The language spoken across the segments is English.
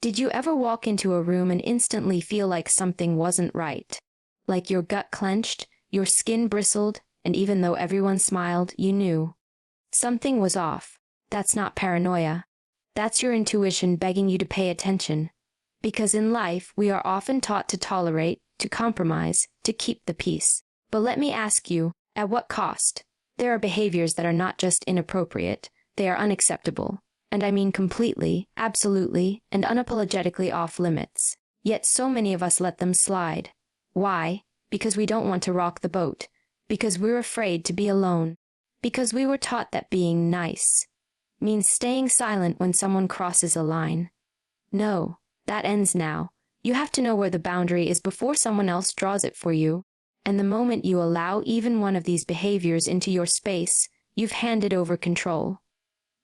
Did you ever walk into a room and instantly feel like something wasn't right? Like your gut clenched, your skin bristled, and even though everyone smiled, you knew something was off. That's not paranoia. That's your intuition begging you to pay attention. Because in life, we are often taught to tolerate, to compromise, to keep the peace. But let me ask you, at what cost? There are behaviors that are not just inappropriate, they are unacceptable. And I mean completely, absolutely, and unapologetically off limits. Yet so many of us let them slide. Why? Because we don't want to rock the boat. Because we're afraid to be alone. Because we were taught that being nice means staying silent when someone crosses a line. No, that ends now. You have to know where the boundary is before someone else draws it for you. And the moment you allow even one of these behaviors into your space, you've handed over control.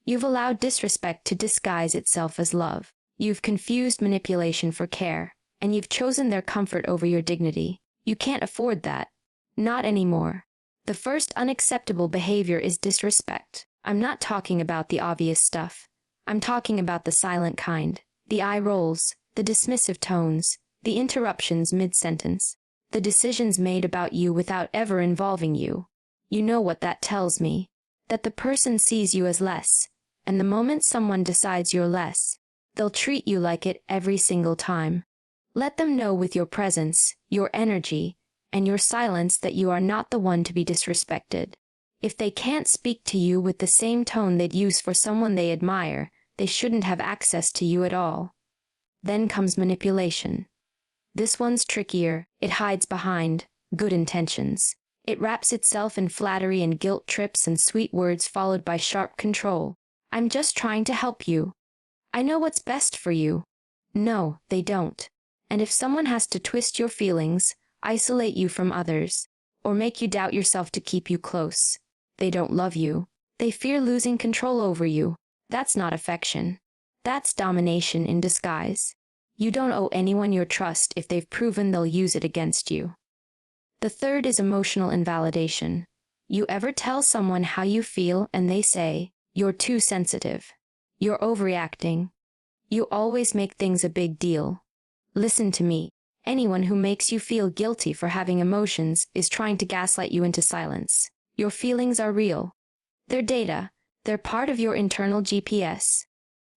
You've allowed disrespect to disguise itself as love. You've confused manipulation for care, and you've chosen their comfort over your dignity. You can't afford that. Not anymore. The first unacceptable behavior is disrespect. I'm not talking about the obvious stuff. I'm talking about the silent kind, the eye rolls, the dismissive tones, the interruptions mid-sentence, the decisions made about you without ever involving you. You know what that tells me? That the person sees you as less, and the moment someone decides you're less, they'll treat you like it every single time. Let them know with your presence, your energy, and your silence that you are not the one to be disrespected. If they can't speak to you with the same tone they'd use for someone they admire, they shouldn't have access to you at all. Then comes manipulation. This one's trickier. It hides behind good intentions. It wraps itself in flattery and guilt trips and sweet words followed by sharp control. I'm just trying to help you. I know what's best for you. No, they don't. And if someone has to twist your feelings, isolate you from others, or make you doubt yourself to keep you close, they don't love you. They fear losing control over you. That's not affection. That's domination in disguise. You don't owe anyone your trust if they've proven they'll use it against you. The third is emotional invalidation. You ever tell someone how you feel and they say, "You're too sensitive. You're overreacting. You always make things a big deal." Listen to me. Anyone who makes you feel guilty for having emotions is trying to gaslight you into silence. Your feelings are real. They're data. They're part of your internal GPS.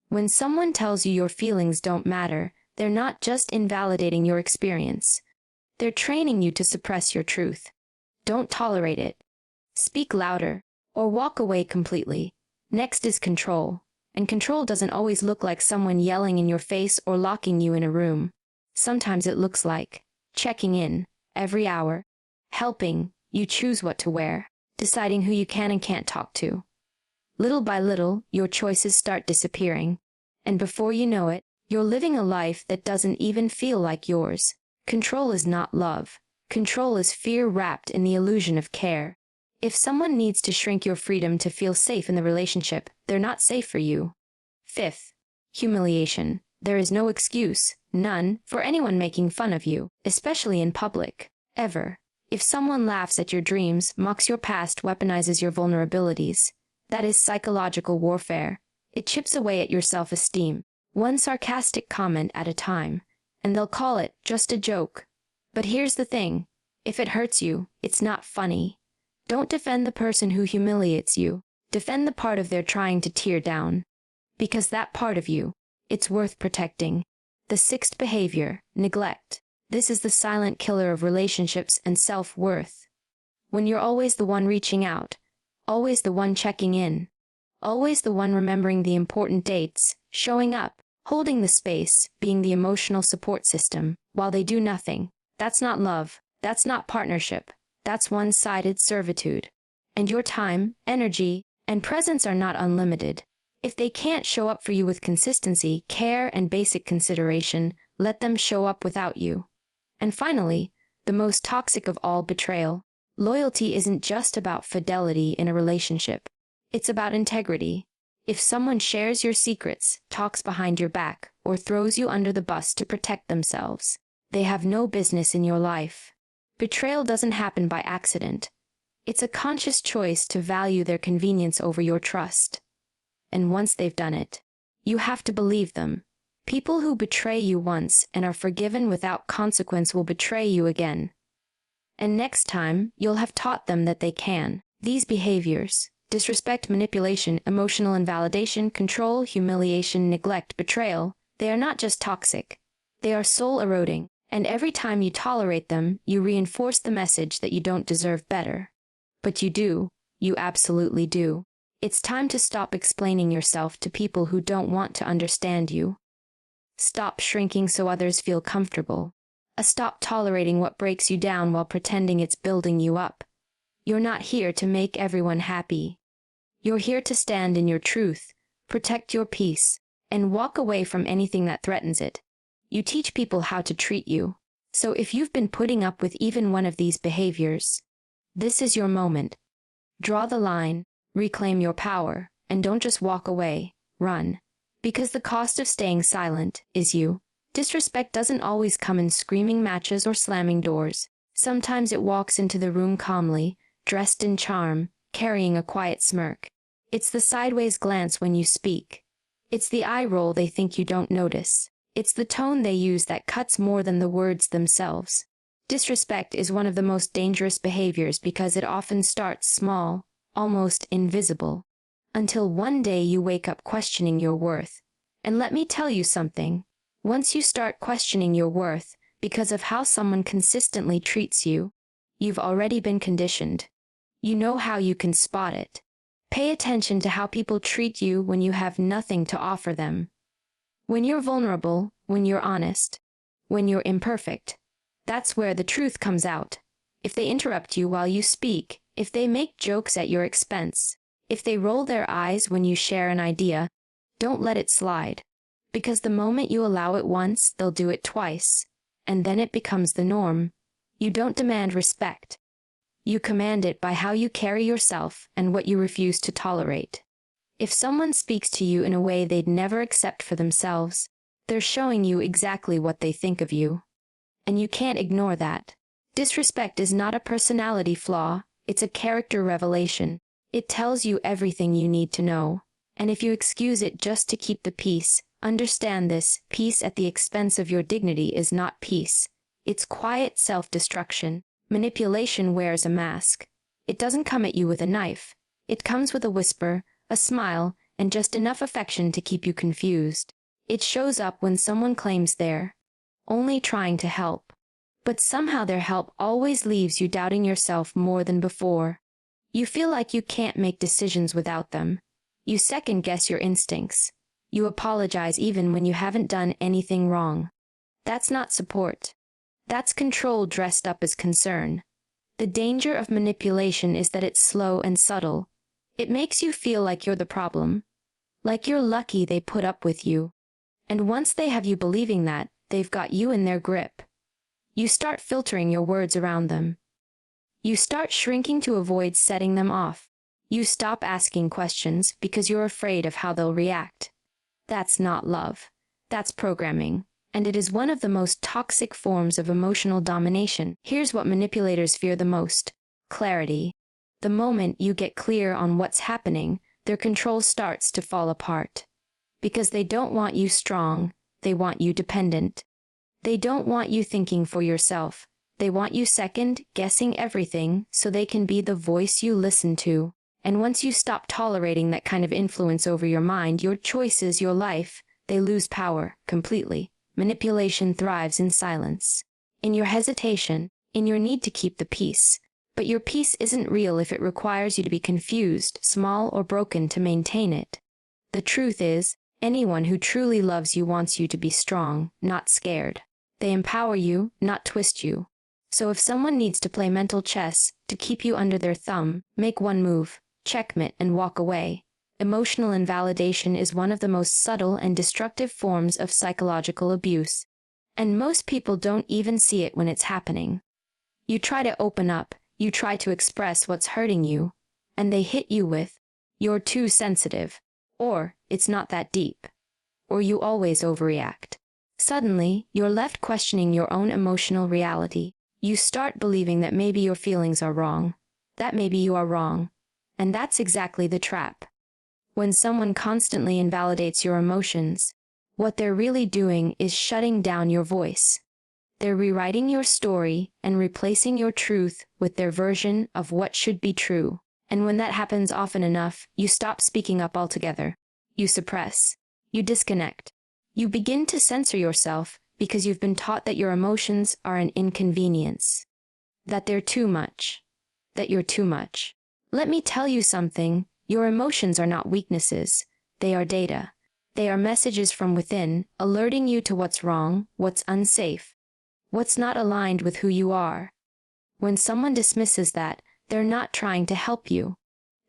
When someone tells you your feelings don't matter, they're not just invalidating your experience. They're training you to suppress your truth. Don't tolerate it. Speak louder, or walk away completely. Next is control. And control doesn't always look like someone yelling in your face or locking you in a room. Sometimes it looks like checking in every hour, helping you choose what to wear, deciding who you can and can't talk to. Little by little, your choices start disappearing. And before you know it, you're living a life that doesn't even feel like yours. Control is not love. Control is fear wrapped in the illusion of care. If someone needs to shrink your freedom to feel safe in the relationship, they're not safe for you. Fifth, humiliation. There is no excuse, none, for anyone making fun of you, especially in public, ever. If someone laughs at your dreams, mocks your past, weaponizes your vulnerabilities, that is psychological warfare. It chips away at your self-esteem, one sarcastic comment at a time, and they'll call it just a joke. But here's the thing, if it hurts you, it's not funny. Don't defend the person who humiliates you. Defend the part of they're trying to tear down. Because that part of you, it's worth protecting. The sixth behavior, neglect. This is the silent killer of relationships and self-worth. When you're always the one reaching out, always the one checking in, always the one remembering the important dates, showing up, holding the space, being the emotional support system, while they do nothing, that's not love, that's not partnership, that's one-sided servitude. And your time, energy, and presence are not unlimited. If they can't show up for you with consistency, care, and basic consideration, let them show up without you. And finally, the most toxic of all, betrayal. Loyalty isn't just about fidelity in a relationship. It's about integrity. If someone shares your secrets, talks behind your back, or throws you under the bus to protect themselves, they have no business in your life. Betrayal doesn't happen by accident. It's a conscious choice to value their convenience over your trust. And once they've done it, you have to believe them. People who betray you once and are forgiven without consequence will betray you again. And next time, you'll have taught them that they can. These behaviors, disrespect, manipulation, emotional invalidation, control, humiliation, neglect, betrayal, they are not just toxic. They are soul-eroding, and every time you tolerate them, you reinforce the message that you don't deserve better. But you do. You absolutely do. It's time to stop explaining yourself to people who don't want to understand you. Stop shrinking so others feel comfortable. Stop tolerating what breaks you down while pretending it's building you up. You're not here to make everyone happy. You're here to stand in your truth, protect your peace, and walk away from anything that threatens it. You teach people how to treat you. So if you've been putting up with even one of these behaviors, this is your moment. Draw the line, reclaim your power, and don't just walk away, run. Because the cost of staying silent is you. Disrespect doesn't always come in screaming matches or slamming doors. Sometimes it walks into the room calmly, dressed in charm, carrying a quiet smirk. It's the sideways glance when you speak. It's the eye roll they think you don't notice. It's the tone they use that cuts more than the words themselves. Disrespect is one of the most dangerous behaviors because it often starts small, almost invisible, until one day you wake up questioning your worth. And let me tell you something. Once you start questioning your worth because of how someone consistently treats you, you've already been conditioned. You know how you can spot it. Pay attention to how people treat you when you have nothing to offer them. When you're vulnerable, when you're honest, when you're imperfect, that's where the truth comes out. If they interrupt you while you speak, if they make jokes at your expense, if they roll their eyes when you share an idea, don't let it slide. Because the moment you allow it once, they'll do it twice, and then it becomes the norm. You don't demand respect. You command it by how you carry yourself and what you refuse to tolerate. If someone speaks to you in a way they'd never accept for themselves, they're showing you exactly what they think of you. And you can't ignore that. Disrespect is not a personality flaw, it's a character revelation. It tells you everything you need to know. And if you excuse it just to keep the peace, understand this: peace at the expense of your dignity is not peace. It's quiet self-destruction. Manipulation wears a mask. It doesn't come at you with a knife. It comes with a whisper, a smile, and just enough affection to keep you confused. It shows up when someone claims they're only trying to help. But somehow their help always leaves you doubting yourself more than before. You feel like you can't make decisions without them. You second-guess your instincts. You apologize even when you haven't done anything wrong. That's not support. That's control dressed up as concern. The danger of manipulation is that it's slow and subtle. It makes you feel like you're the problem. Like you're lucky they put up with you. And once they have you believing that, they've got you in their grip. You start filtering your words around them. You start shrinking to avoid setting them off. You stop asking questions because you're afraid of how they'll react. That's not love. That's programming. And it is one of the most toxic forms of emotional domination. Here's what manipulators fear the most: clarity. The moment you get clear on what's happening, their control starts to fall apart. Because they don't want you strong, they want you dependent. They don't want you thinking for yourself. They want you second, guessing everything so they can be the voice you listen to. And once you stop tolerating that kind of influence over your mind, your choices, your life, they lose power completely. Manipulation thrives in silence, in your hesitation, in your need to keep the peace. But your peace isn't real if it requires you to be confused, small, or broken to maintain it. The truth is, anyone who truly loves you wants you to be strong, not scared. They empower you, not twist you. So if someone needs to play mental chess to keep you under their thumb, make one move, checkmate, and walk away. Emotional invalidation is one of the most subtle and destructive forms of psychological abuse. And most people don't even see it when it's happening. You try to open up, you try to express what's hurting you, and they hit you with, "You're too sensitive," or "It's not that deep," or "You always overreact." Suddenly, you're left questioning your own emotional reality. You start believing that maybe your feelings are wrong, that maybe you are wrong. And that's exactly the trap. When someone constantly invalidates your emotions, what they're really doing is shutting down your voice. They're rewriting your story and replacing your truth with their version of what should be true. And when that happens often enough, you stop speaking up altogether. You suppress. You disconnect. You begin to censor yourself because you've been taught that your emotions are an inconvenience. That they're too much. That you're too much. Let me tell you something. Your emotions are not weaknesses. They are data. They are messages from within, alerting you to what's wrong, what's unsafe, what's not aligned with who you are. When someone dismisses that, they're not trying to help you.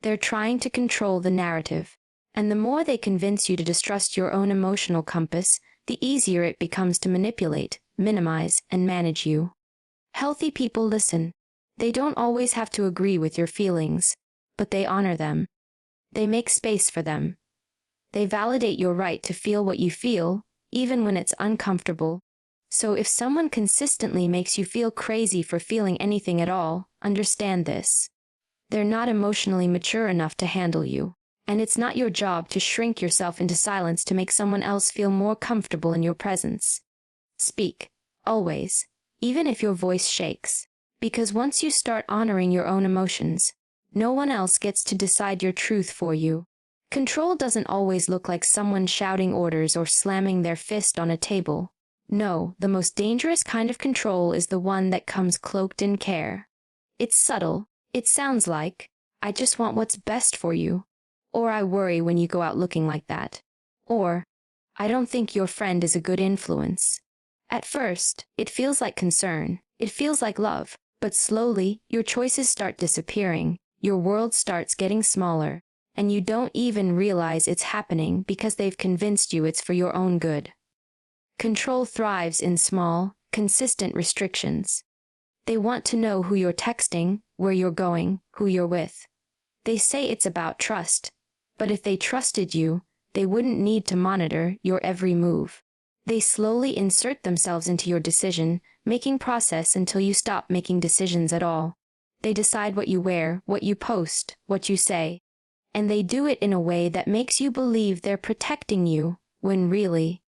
They're trying to control the narrative. And the more they convince you to distrust your own emotional compass, the easier it becomes to manipulate, minimize, and manage you. Healthy people listen. They don't always have to agree with your feelings, but they honor them. They make space for them. They validate your right to feel what you feel, even when it's uncomfortable. So if someone consistently makes you feel crazy for feeling anything at all, understand this. They're not emotionally mature enough to handle you. And it's not your job to shrink yourself into silence to make someone else feel more comfortable in your presence. Speak, always, even if your voice shakes. Because once you start honoring your own emotions, no one else gets to decide your truth for you. Control doesn't always look like someone shouting orders or slamming their fist on a table. No, the most dangerous kind of control is the one that comes cloaked in care. It's subtle. It sounds like, I just want what's best for you. Or I worry when you go out looking like that. Or, I don't think your friend is a good influence. At first, it feels like concern. It feels like love. But slowly, your choices start disappearing. Your world starts getting smaller. And you don't even realize it's happening because they've convinced you it's for your own good. Control thrives in small, consistent restrictions. They want to know who you're texting, where you're going, who you're with. They say it's about trust. But if they trusted you, they wouldn't need to monitor your every move. They slowly insert themselves into your decision-making process until you stop making decisions at all. They decide what you wear, what you post, what you say. And they do it in a way that makes you believe they're protecting you, when really,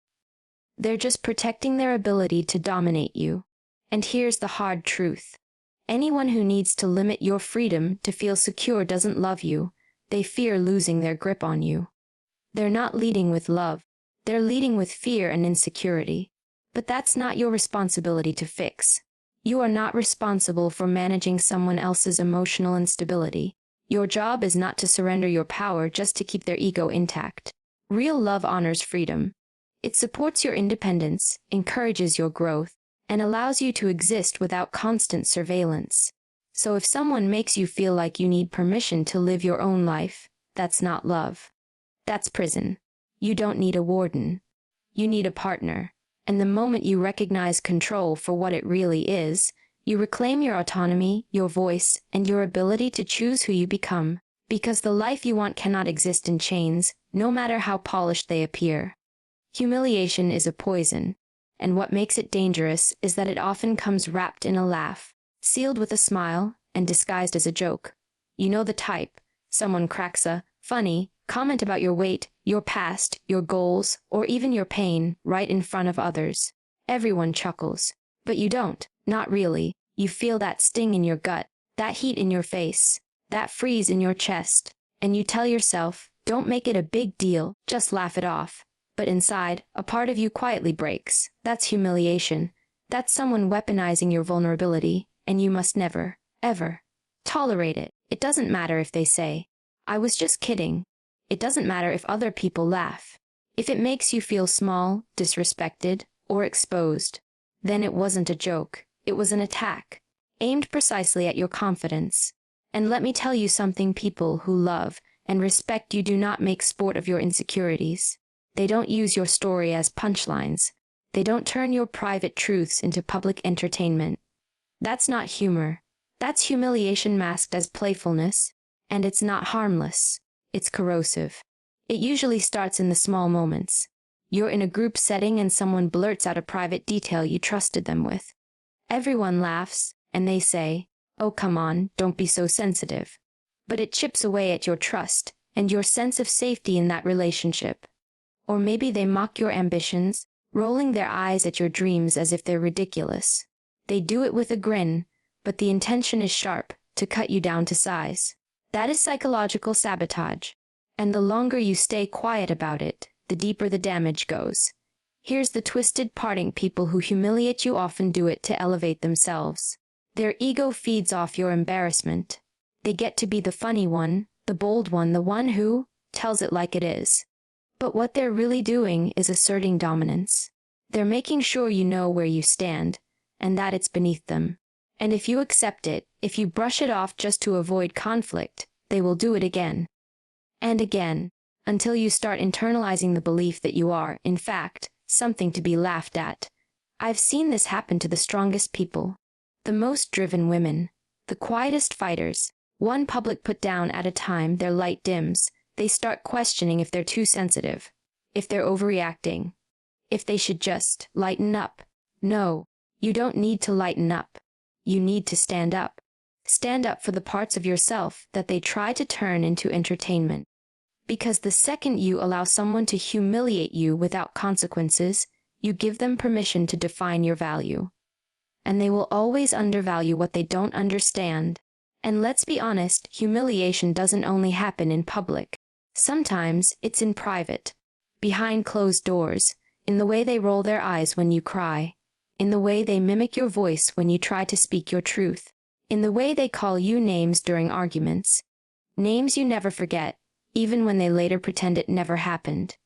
they're just protecting their ability to dominate you. And here's the hard truth. Anyone who needs to limit your freedom to feel secure doesn't love you. They fear losing their grip on you. They're not leading with love. They're leading with fear and insecurity. But that's not your responsibility to fix. You are not responsible for managing someone else's emotional instability. Your job is not to surrender your power just to keep their ego intact. Real love honors freedom. It supports your independence, encourages your growth, and allows you to exist without constant surveillance. So if someone makes you feel like you need permission to live your own life, that's not love. That's prison. You don't need a warden. You need a partner. And the moment you recognize control for what it really is, you reclaim your autonomy, your voice, and your ability to choose who you become. Because the life you want cannot exist in chains, no matter how polished they appear. Humiliation is a poison, and what makes it dangerous is that it often comes wrapped in a laugh, sealed with a smile, and disguised as a joke. You know the type. Someone cracks a funny comment about your weight, your past, your goals, or even your pain right in front of others. Everyone chuckles. But you don't, not really. You feel that sting in your gut, that heat in your face, that freeze in your chest, and you tell yourself, don't make it a big deal, just laugh it off. But inside, a part of you quietly breaks. That's humiliation. That's someone weaponizing your vulnerability, and you must never, ever, tolerate it. It doesn't matter if they say, I was just kidding. It doesn't matter if other people laugh. If it makes you feel small, disrespected, or exposed, then it wasn't a joke. It was an attack, aimed precisely at your confidence. And let me tell you something, people who love and respect you do not make sport of your insecurities. They don't use your story as punchlines. They don't turn your private truths into public entertainment. That's not humor. That's humiliation masked as playfulness. And it's not harmless. It's corrosive. It usually starts in the small moments. You're in a group setting and someone blurts out a private detail you trusted them with. Everyone laughs, and they say, oh come on, don't be so sensitive. But it chips away at your trust, and your sense of safety in that relationship. Or maybe they mock your ambitions, rolling their eyes at your dreams as if they're ridiculous. They do it with a grin, but the intention is sharp, to cut you down to size. That is psychological sabotage. And the longer you stay quiet about it, the deeper the damage goes. Here's the twisted parting: people who humiliate you often do it to elevate themselves. Their ego feeds off your embarrassment. They get to be the funny one, the bold one, the one who tells it like it is. But what they're really doing is asserting dominance. They're making sure you know where you stand, and that it's beneath them. And if you accept it, if you brush it off just to avoid conflict, they will do it again and again, until you start internalizing the belief that you are, in fact, something to be laughed at. I've seen this happen to the strongest people, the most driven women, the quietest fighters. One public put down at a time, their light dims. They start questioning if they're too sensitive, if they're overreacting, if they should just lighten up. No, you don't need to lighten up. You need to stand up. Stand up for the parts of yourself that they try to turn into entertainment. Because the second you allow someone to humiliate you without consequences, you give them permission to define your value. And they will always undervalue what they don't understand. And let's be honest, humiliation doesn't only happen in public. Sometimes it's in private, behind closed doors, in the way they roll their eyes when you cry, in the way they mimic your voice when you try to speak your truth, in the way they call you names during arguments. Names you never forget, even when they later pretend it never happened.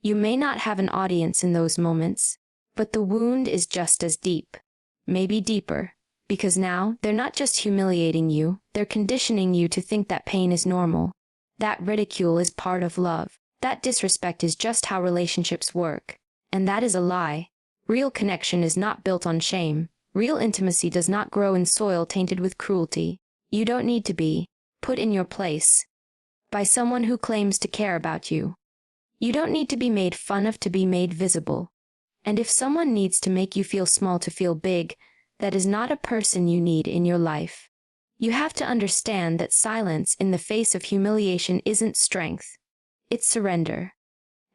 You may not have an audience in those moments, but the wound is just as deep, maybe deeper, because now they're not just humiliating you, they're conditioning you to think that pain is normal, that ridicule is part of love, that disrespect is just how relationships work. And that is a lie. Real connection is not built on shame. Real intimacy does not grow in soil tainted with cruelty. You don't need to be put in your place by someone who claims to care about you. You don't need to be made fun of to be made visible. And if someone needs to make you feel small to feel big, that is not a person you need in your life. You have to understand that silence in the face of humiliation isn't strength. It's surrender.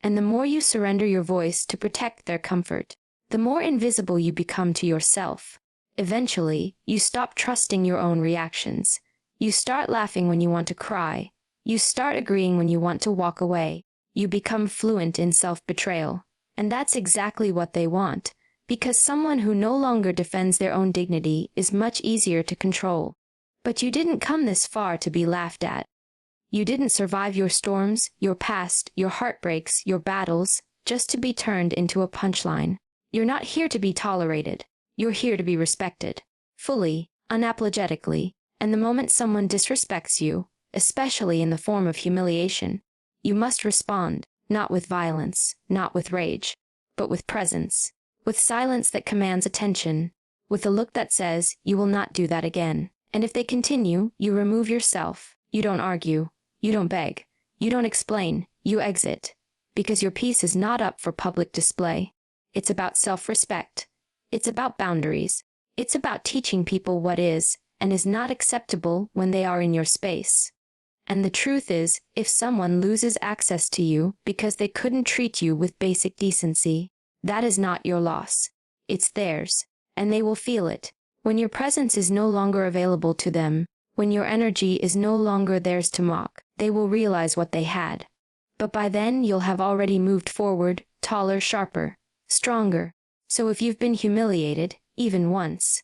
And the more you surrender your voice to protect their comfort, the more invisible you become to yourself. Eventually, you stop trusting your own reactions. You start laughing when you want to cry. You start agreeing when you want to walk away. You become fluent in self-betrayal. And that's exactly what they want, because someone who no longer defends their own dignity is much easier to control. But you didn't come this far to be laughed at. You didn't survive your storms, your past, your heartbreaks, your battles, just to be turned into a punchline. You're not here to be tolerated. You're here to be respected. Fully, unapologetically. And the moment someone disrespects you, especially in the form of humiliation, you must respond, not with violence, not with rage, but with presence, with silence that commands attention, with a look that says, you will not do that again. And if they continue, you remove yourself. You don't argue. You don't beg. You don't explain. You exit. Because your peace is not up for public display. It's about self-respect. It's about boundaries. It's about teaching people what is and is not acceptable when they are in your space. And the truth is, if someone loses access to you because they couldn't treat you with basic decency, that is not your loss. It's theirs. And they will feel it. When your presence is no longer available to them, when your energy is no longer theirs to mock, they will realize what they had. But by then you'll have already moved forward, taller, sharper, stronger. So if you've been humiliated, even once,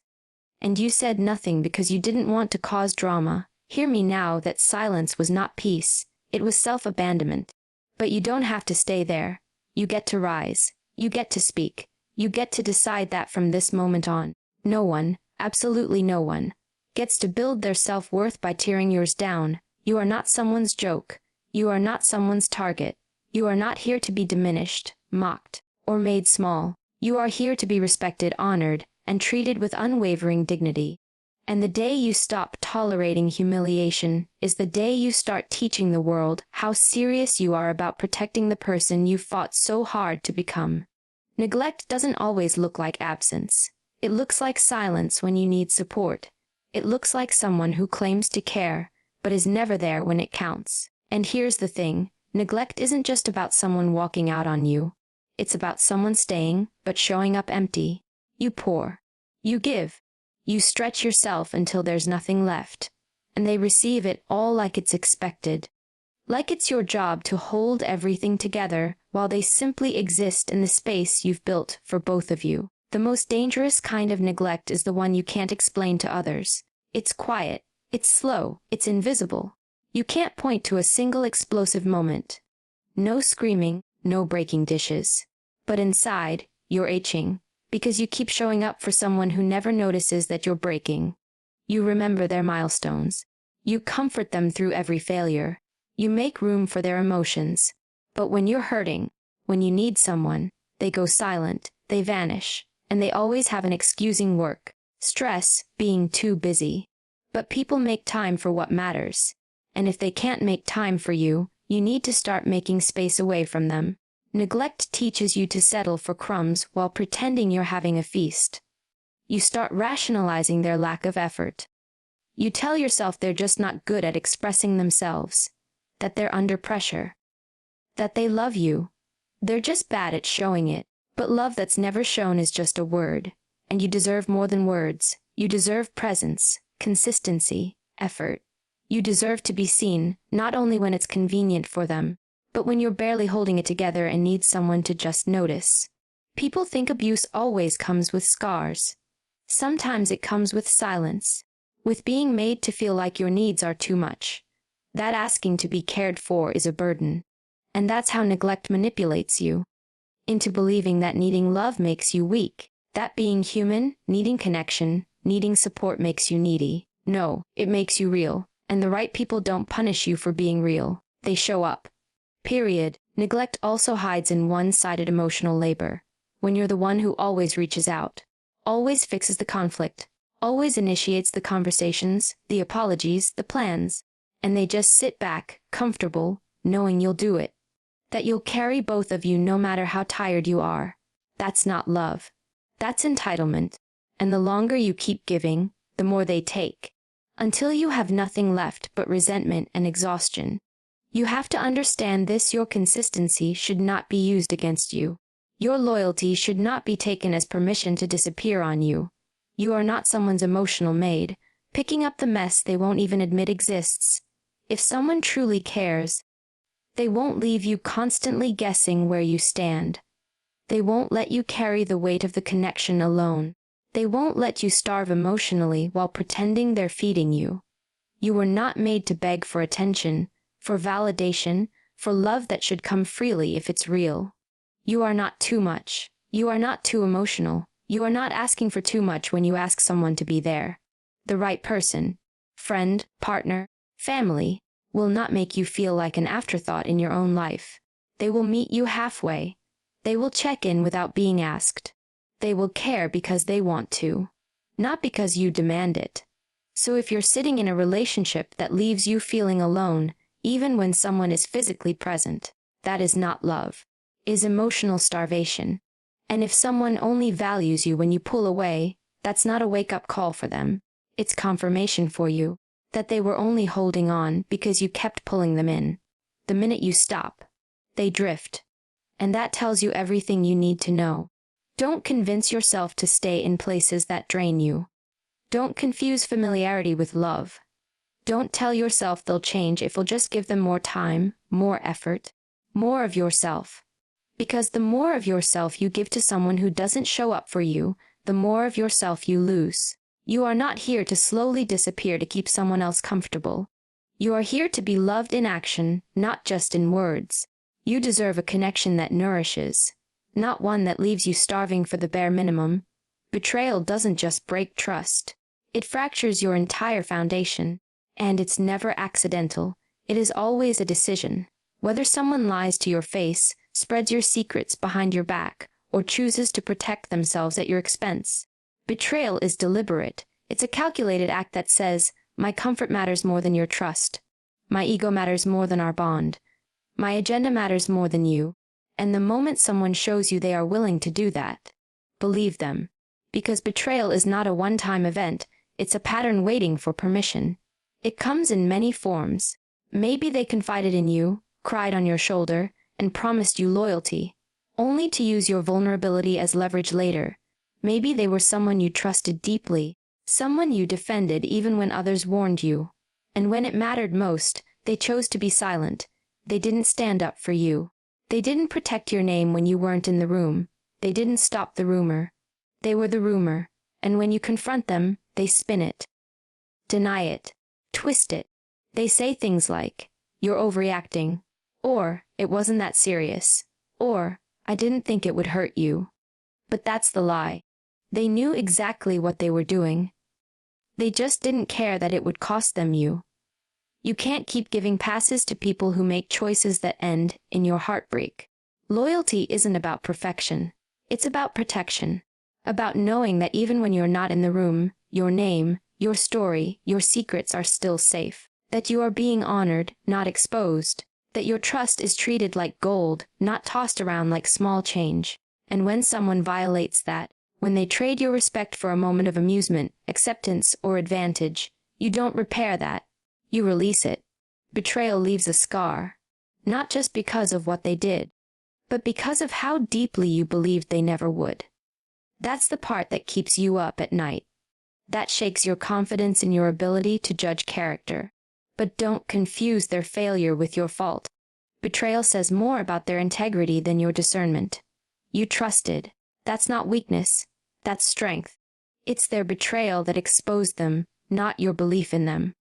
and you said nothing because you didn't want to cause drama, hear me now that silence was not peace, it was self-abandonment. But you don't have to stay there. You get to rise. You get to speak. You get to decide that from this moment on, no one, absolutely no one, gets to build their self-worth by tearing yours down. You are not someone's joke. You are not someone's target. You are not here to be diminished, mocked, or made small. You are here to be respected, honored, and treated with unwavering dignity. And the day you stop tolerating humiliation is the day you start teaching the world how serious you are about protecting the person you fought so hard to become. Neglect doesn't always look like absence. It looks like silence when you need support. It looks like someone who claims to care, but is never there when it counts. And here's the thing, Neglect isn't just about someone walking out on you. It's about someone staying, but showing up empty. You pour. You give. You stretch yourself until there's nothing left. And they receive it all like it's expected. Like it's your job to hold everything together while they simply exist in the space you've built for both of you. The most dangerous kind of neglect is the one you can't explain to others. It's quiet. It's slow. It's invisible. You can't point to a single explosive moment. No screaming, no breaking dishes. But inside, you're aching, because you keep showing up for someone who never notices that you're breaking. You remember their milestones. You comfort them through every failure. You make room for their emotions. But when you're hurting, when you need someone, they go silent, they vanish, and they always have an excusing work, stress, being too busy. But people make time for what matters. And if they can't make time for you, you need to start making space away from them. Neglect teaches you to settle for crumbs while pretending you're having a feast. You start rationalizing their lack of effort. You tell yourself they're just not good at expressing themselves, that they're under pressure, that they love you. They're just bad at showing it. But love that's never shown is just a word, and you deserve more than words. You deserve presence, consistency, effort. You deserve to be seen, not only when it's convenient for them, but when you're barely holding it together and need someone to just notice. People think abuse always comes with scars. Sometimes it comes with silence, with being made to feel like your needs are too much. That asking to be cared for is a burden. And that's how neglect manipulates you into believing that needing love makes you weak, that being human, needing connection, needing support makes you needy. No, it makes you real. And the right people don't punish you for being real. They show up. Period. Neglect also hides in one-sided emotional labor. When you're the one who always reaches out, always fixes the conflict, always initiates the conversations, the apologies, the plans, and they just sit back, comfortable, knowing you'll do it. That you'll carry both of you no matter how tired you are. That's not love. That's entitlement. And the longer you keep giving, the more they take. Until you have nothing left but resentment and exhaustion. You have to understand this: your consistency should not be used against you. Your loyalty should not be taken as permission to disappear on you. You are not someone's emotional maid, picking up the mess they won't even admit exists. If someone truly cares, they won't leave you constantly guessing where you stand. They won't let you carry the weight of the connection alone. They won't let you starve emotionally while pretending they're feeding you. You were not made to beg for attention, for validation, for love that should come freely if it's real. You are not too much. You are not too emotional. You are not asking for too much when you ask someone to be there. The right person, friend, partner, family, will not make you feel like an afterthought in your own life. They will meet you halfway. They will check in without being asked. They will care because they want to, not because you demand it. So if you're sitting in a relationship that leaves you feeling alone, even when someone is physically present, that is not love, is emotional starvation. And if someone only values you when you pull away, that's not a wake-up call for them. It's confirmation for you that they were only holding on because you kept pulling them in. The minute you stop, they drift. And that tells you everything you need to know. Don't convince yourself to stay in places that drain you. Don't confuse familiarity with love. Don't tell yourself they'll change if you'll just give them more time, more effort, more of yourself. Because the more of yourself you give to someone who doesn't show up for you, the more of yourself you lose. You are not here to slowly disappear to keep someone else comfortable. You are here to be loved in action, not just in words. You deserve a connection that nourishes, not one that leaves you starving for the bare minimum. Betrayal doesn't just break trust. It fractures your entire foundation. And it's never accidental. It is always a decision. Whether someone lies to your face, spreads your secrets behind your back, or chooses to protect themselves at your expense. Betrayal is deliberate. It's a calculated act that says, my comfort matters more than your trust. My ego matters more than our bond. My agenda matters more than you. And the moment someone shows you they are willing to do that, believe them. Because betrayal is not a one-time event, it's a pattern waiting for permission. It comes in many forms. Maybe they confided in you, cried on your shoulder, and promised you loyalty, only to use your vulnerability as leverage later. Maybe they were someone you trusted deeply, someone you defended even when others warned you. And when it mattered most, they chose to be silent. They didn't stand up for you. They didn't protect your name when you weren't in the room. They didn't stop the rumor. They were the rumor, and when you confront them, they spin it. Deny it. Twist it. They say things like, "You're overreacting," or "It wasn't that serious," or "I didn't think it would hurt you." But that's the lie. They knew exactly what they were doing. They just didn't care that it would cost them you. You can't keep giving passes to people who make choices that end in your heartbreak. Loyalty isn't about perfection. It's about protection. About knowing that even when you're not in the room, your name, your story, your secrets are still safe. That you are being honored, not exposed. That your trust is treated like gold, not tossed around like small change. And when someone violates that, when they trade your respect for a moment of amusement, acceptance, or advantage, you don't repair that. You release it. Betrayal leaves a scar, not just because of what they did, but because of how deeply you believed they never would. That's the part that keeps you up at night. That shakes your confidence in your ability to judge character. But don't confuse their failure with your fault. Betrayal says more about their integrity than your discernment. You trusted. That's not weakness. That's strength. It's their betrayal that exposed them, not your belief in them.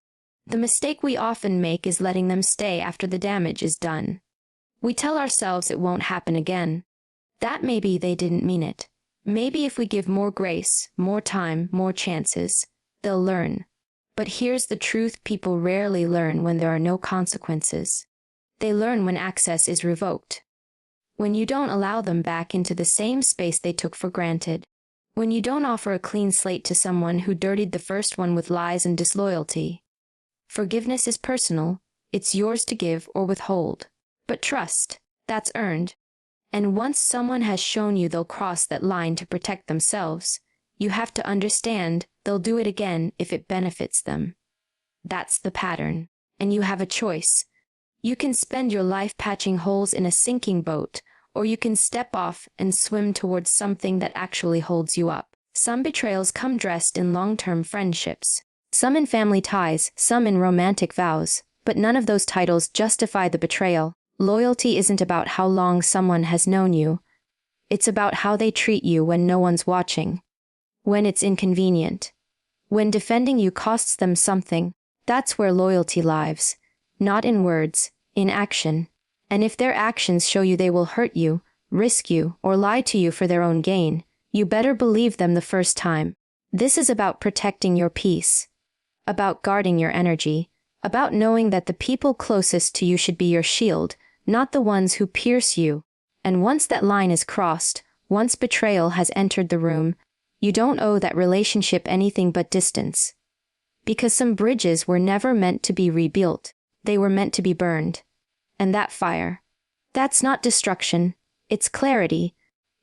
The mistake we often make is letting them stay after the damage is done. We tell ourselves it won't happen again. That maybe they didn't mean it. Maybe if we give more grace, more time, more chances, they'll learn. But here's the truth people rarely learn when there are no consequences. They learn when access is revoked. When you don't allow them back into the same space they took for granted. When you don't offer a clean slate to someone who dirtied the first one with lies and disloyalty. Forgiveness is personal. It's yours to give or withhold. But trust, that's earned. And once someone has shown you they'll cross that line to protect themselves, you have to understand they'll do it again if it benefits them. That's the pattern. And you have a choice. You can spend your life patching holes in a sinking boat, or you can step off and swim towards something that actually holds you up. Some betrayals come dressed in long-term friendships. Some in family ties, some in romantic vows. But none of those titles justify the betrayal. Loyalty isn't about how long someone has known you. It's about how they treat you when no one's watching. When it's inconvenient. When defending you costs them something. That's where loyalty lives. Not in words, in action. And if their actions show you they will hurt you, risk you, or lie to you for their own gain, you better believe them the first time. This is about protecting your peace. About guarding your energy. About knowing that the people closest to you should be your shield, not the ones who pierce you. And once that line is crossed, once betrayal has entered the room, you don't owe that relationship anything but distance. Because some bridges were never meant to be rebuilt. They were meant to be burned. And that fire, that's not destruction. It's clarity.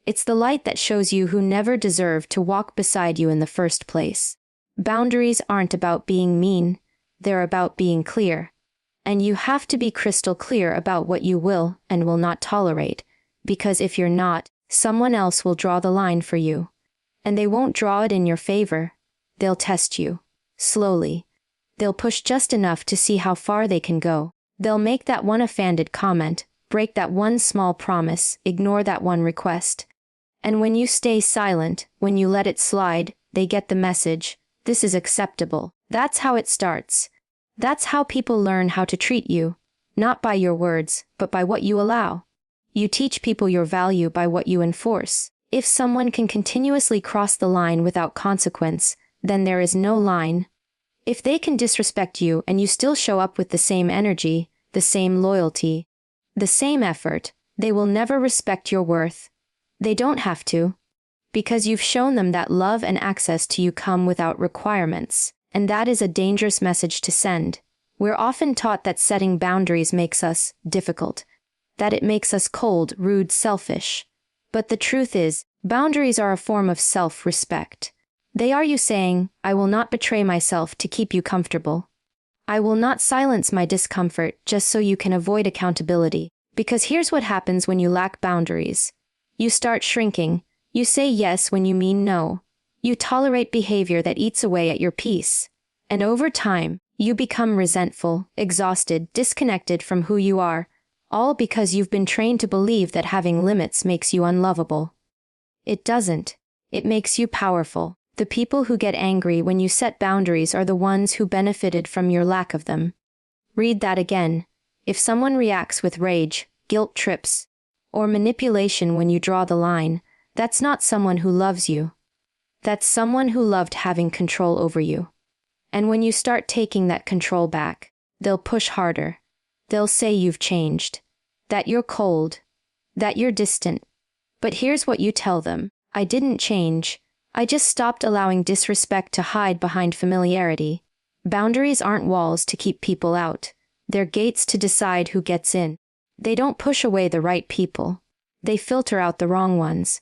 It's the light that shows you who never deserved to walk beside you in the first place. Boundaries aren't about being mean. They're about being clear. And you have to be crystal clear about what you will and will not tolerate, because if you're not, someone else will draw the line for you. And they won't draw it in your favor. They'll test you. Slowly. They'll push just enough to see how far they can go. They'll make that one offended comment, break that one small promise, ignore that one request. And when you stay silent, when you let it slide, they get the message. This is acceptable. That's how it starts. That's how people learn how to treat you. Not by your words, but by what you allow. You teach people your value by what you enforce. If someone can continuously cross the line without consequence, then there is no line. If they can disrespect you and you still show up with the same energy, the same loyalty, the same effort, they will never respect your worth. They don't have to. Because you've shown them that love and access to you come without requirements. And that is a dangerous message to send. We're often taught that setting boundaries makes us difficult. That it makes us cold, rude, selfish. But the truth is, boundaries are a form of self-respect. They are you saying, I will not betray myself to keep you comfortable. I will not silence my discomfort just so you can avoid accountability. Because here's what happens when you lack boundaries. You start shrinking. You say yes when you mean no. You tolerate behavior that eats away at your peace. And over time, you become resentful, exhausted, disconnected from who you are, all because you've been trained to believe that having limits makes you unlovable. It doesn't. It makes you powerful. The people who get angry when you set boundaries are the ones who benefited from your lack of them. Read that again. If someone reacts with rage, guilt trips, or manipulation when you draw the line, that's not someone who loves you. That's someone who loved having control over you. And when you start taking that control back, they'll push harder. They'll say you've changed, that you're cold, that you're distant. But here's what you tell them. I didn't change. I just stopped allowing disrespect to hide behind familiarity. Boundaries aren't walls to keep people out. They're gates to decide who gets in. They don't push away the right people. They filter out the wrong ones.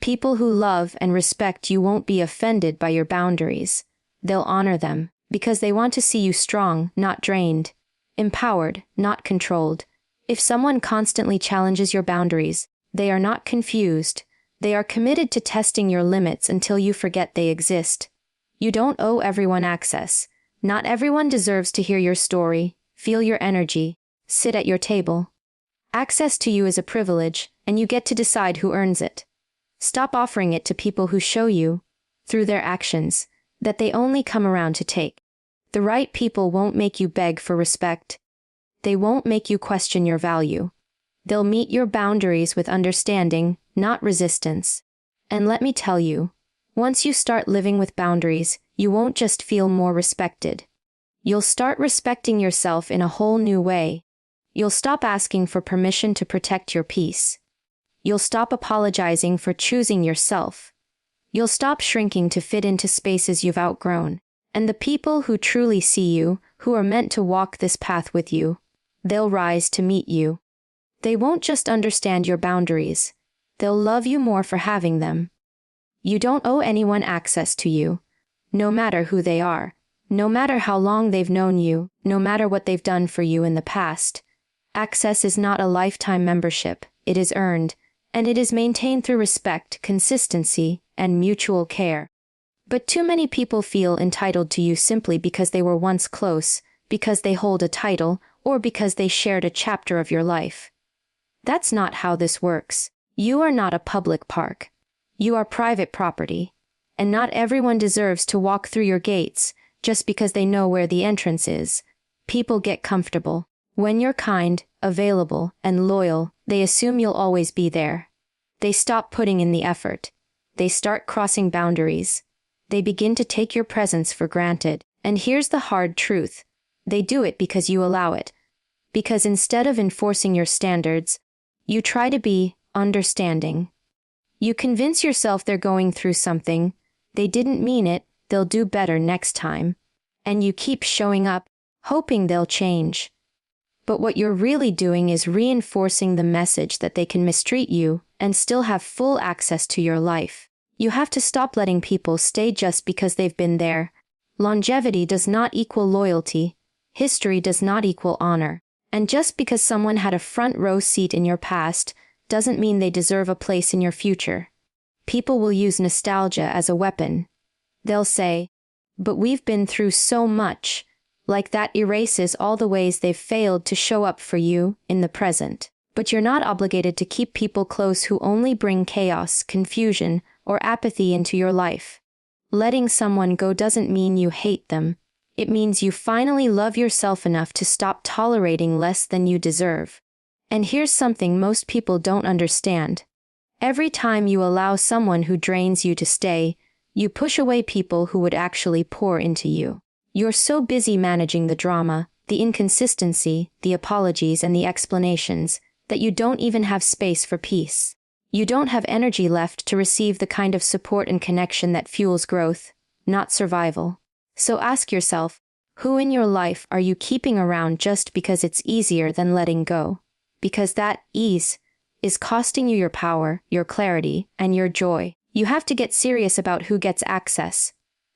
People who love and respect you won't be offended by your boundaries. They'll honor them, because they want to see you strong, not drained. Empowered, not controlled. If someone constantly challenges your boundaries, they are not confused. They are committed to testing your limits until you forget they exist. You don't owe everyone access. Not everyone deserves to hear your story, feel your energy, sit at your table. Access to you is a privilege, and you get to decide who earns it. Stop offering it to people who show you, through their actions, that they only come around to take. The right people won't make you beg for respect. They won't make you question your value. They'll meet your boundaries with understanding, not resistance. And let me tell you, once you start living with boundaries, you won't just feel more respected. You'll start respecting yourself in a whole new way. You'll stop asking for permission to protect your peace. You'll stop apologizing for choosing yourself. You'll stop shrinking to fit into spaces you've outgrown. And the people who truly see you, who are meant to walk this path with you, they'll rise to meet you. They won't just understand your boundaries. They'll love you more for having them. You don't owe anyone access to you, no matter who they are, no matter how long they've known you, no matter what they've done for you in the past. Access is not a lifetime membership, it is earned, and it is maintained through respect, consistency, and mutual care. But too many people feel entitled to you simply because they were once close, because they hold a title, or because they shared a chapter of your life. That's not how this works. You are not a public park. You are private property. And not everyone deserves to walk through your gates just because they know where the entrance is. People get comfortable. When you're kind, available, and loyal, they assume you'll always be there. They stop putting in the effort. They start crossing boundaries. They begin to take your presence for granted. And here's the hard truth. They do it because you allow it. Because instead of enforcing your standards, you try to be understanding. You convince yourself they're going through something. They didn't mean it. They'll do better next time. And you keep showing up, hoping they'll change. But what you're really doing is reinforcing the message that they can mistreat you and still have full access to your life. You have to stop letting people stay just because they've been there. Longevity does not equal loyalty. History does not equal honor. And just because someone had a front row seat in your past doesn't mean they deserve a place in your future. People will use nostalgia as a weapon. They'll say, "But we've been through so much," like that erases all the ways they've failed to show up for you in the present. But you're not obligated to keep people close who only bring chaos, confusion, or apathy into your life. Letting someone go doesn't mean you hate them. It means you finally love yourself enough to stop tolerating less than you deserve. And here's something most people don't understand. Every time you allow someone who drains you to stay, you push away people who would actually pour into you. You're so busy managing the drama, the inconsistency, the apologies, and the explanations, that you don't even have space for peace. You don't have energy left to receive the kind of support and connection that fuels growth, not survival. So ask yourself, who in your life are you keeping around just because it's easier than letting go? Because that ease is costing you your power, your clarity, and your joy. You have to get serious about who gets access,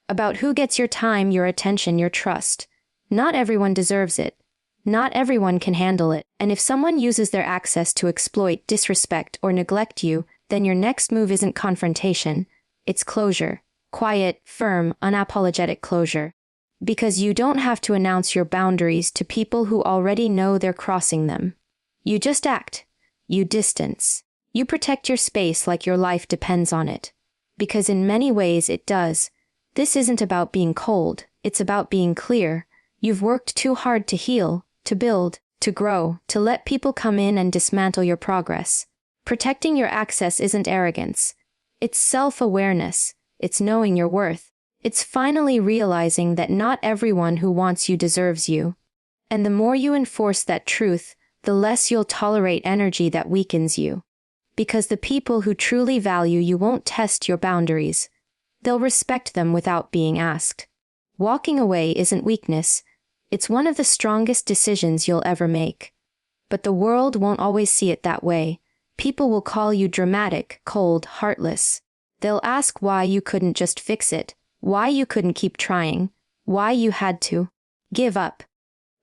about who gets your time, your attention, your trust. Not everyone deserves it. Not everyone can handle it, and if someone uses their access to exploit, disrespect, or neglect you, then your next move isn't confrontation, it's closure. Quiet, firm, unapologetic closure. Because you don't have to announce your boundaries to people who already know they're crossing them. You just act. You distance. You protect your space like your life depends on it. Because in many ways it does. This isn't about being cold, it's about being clear. You've worked too hard to heal, to build, to grow, to let people come in and dismantle your progress. Protecting your access isn't arrogance. It's self-awareness. It's knowing your worth. It's finally realizing that not everyone who wants you deserves you. And the more you enforce that truth, the less you'll tolerate energy that weakens you. Because the people who truly value you won't test your boundaries. They'll respect them without being asked. Walking away isn't weakness. It's one of the strongest decisions you'll ever make. But the world won't always see it that way. People will call you dramatic, cold, heartless. They'll ask why you couldn't just fix it, why you couldn't keep trying, why you had to give up.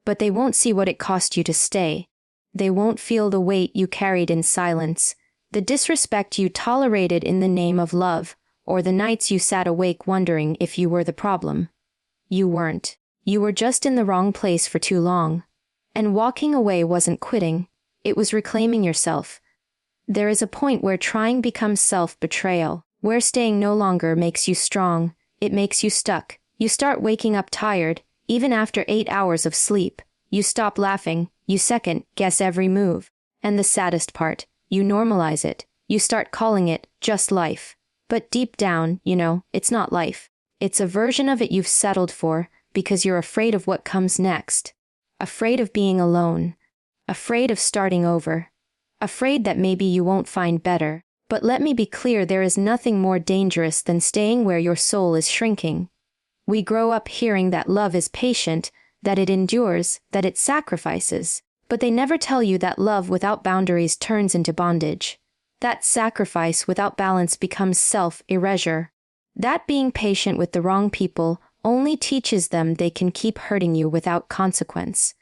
But they won't see what it cost you to stay. They won't feel the weight you carried in silence, the disrespect you tolerated in the name of love, or the nights you sat awake wondering if you were the problem. You weren't. You were just in the wrong place for too long. And walking away wasn't quitting. It was reclaiming yourself. There is a point where trying becomes self-betrayal, where staying no longer makes you strong, it makes you stuck. You start waking up tired, even after 8 hours of sleep. You stop laughing, you second-guess every move. And the saddest part, you normalize it. You start calling it just life. But deep down, you know, it's not life. It's a version of it you've settled for, because you're afraid of what comes next. Afraid of being alone. Afraid of starting over. Afraid that maybe you won't find better. But let me be clear, there is nothing more dangerous than staying where your soul is shrinking. We grow up hearing that love is patient, that it endures, that it sacrifices. But they never tell you that love without boundaries turns into bondage. That sacrifice without balance becomes self-erasure. That being patient with the wrong people only teaches them they can keep hurting you without consequence.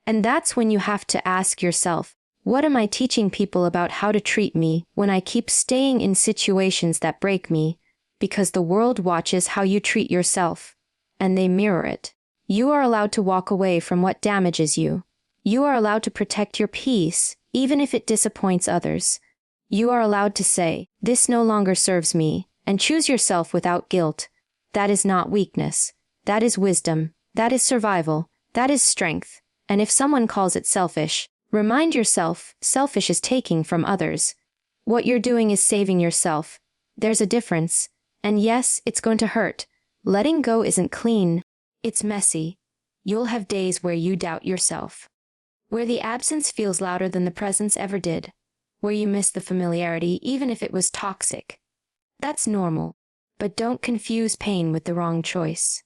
And that's when you have to ask yourself, what am I teaching people about how to treat me when I keep staying in situations that break me? Because the world watches how you treat yourself, and they mirror it. You are allowed to walk away from what damages you. You are allowed to protect your peace, even if it disappoints others. You are allowed to say, this no longer serves me, and choose yourself without guilt. That is not weakness. That is wisdom. That is survival. That is strength. And if someone calls it selfish, remind yourself, selfish is taking from others. What you're doing is saving yourself. There's a difference. And yes, it's going to hurt. Letting go isn't clean. It's messy. You'll have days where you doubt yourself. Where the absence feels louder than the presence ever did. Where you miss the familiarity even if it was toxic. That's normal. But don't confuse pain with the wrong choice.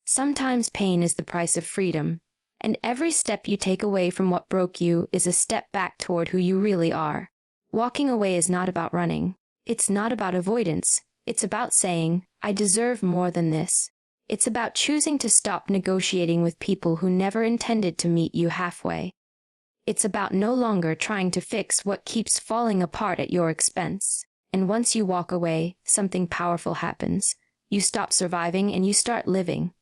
Sometimes pain is the price of freedom. And every step you take away from what broke you is a step back toward who you really are. Walking away is not about running. It's not about avoidance. It's about saying, I deserve more than this. It's about choosing to stop negotiating with people who never intended to meet you halfway. It's about no longer trying to fix what keeps falling apart at your expense. And once you walk away, something powerful happens. You stop surviving and you start living.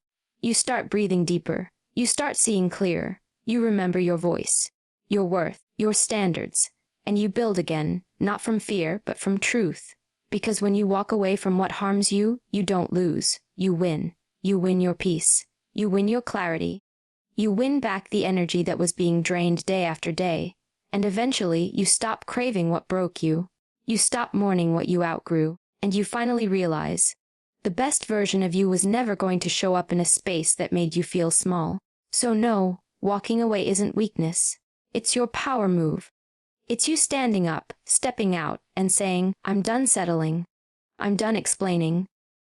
You start breathing deeper. You start seeing clearer. You remember your voice, your worth, your standards. And you build again, not from fear, but from truth. Because when you walk away from what harms you, you don't lose. You win. You win your peace. You win your clarity. You win back the energy that was being drained day after day. And eventually, you stop craving what broke you. You stop mourning what you outgrew. And you finally realize, the best version of you was never going to show up in a space that made you feel small. So no, walking away isn't weakness. It's your power move. It's you standing up, stepping out, and saying, I'm done settling. I'm done explaining.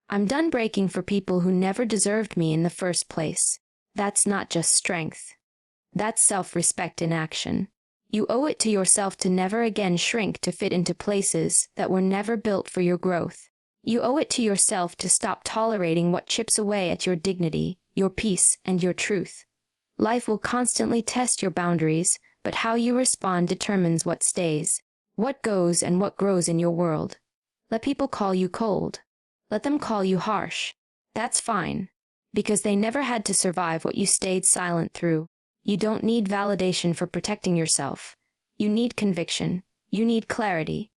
I'm done breaking for people who never deserved me in the first place. That's not just strength. That's self-respect in action. You owe it to yourself to never again shrink to fit into places that were never built for your growth. You owe it to yourself to stop tolerating what chips away at your dignity, your peace, and your truth. Life will constantly test your boundaries, but how you respond determines what stays, what goes, and what grows in your world. Let people call you cold. Let them call you harsh. That's fine, because they never had to survive what you stayed silent through. You don't need validation for protecting yourself. You need conviction. You need clarity.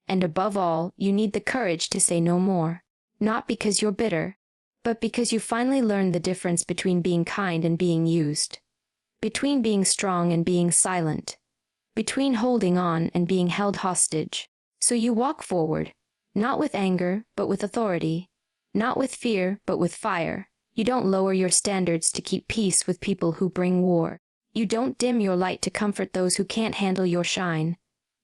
And above all, you need the courage to say no more. Not because you're bitter, but because you finally learned the difference between being kind and being used. Between being strong and being silent. Between holding on and being held hostage. So you walk forward, not with anger, but with authority. Not with fear, but with fire. You don't lower your standards to keep peace with people who bring war. You don't dim your light to comfort those who can't handle your shine.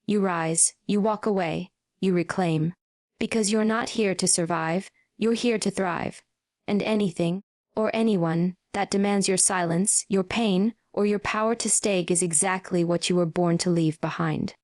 You rise, you walk away, you reclaim. Because you're not here to survive, you're here to thrive. And anything, or anyone, that demands your silence, your pain, or your power to stay is exactly what you were born to leave behind.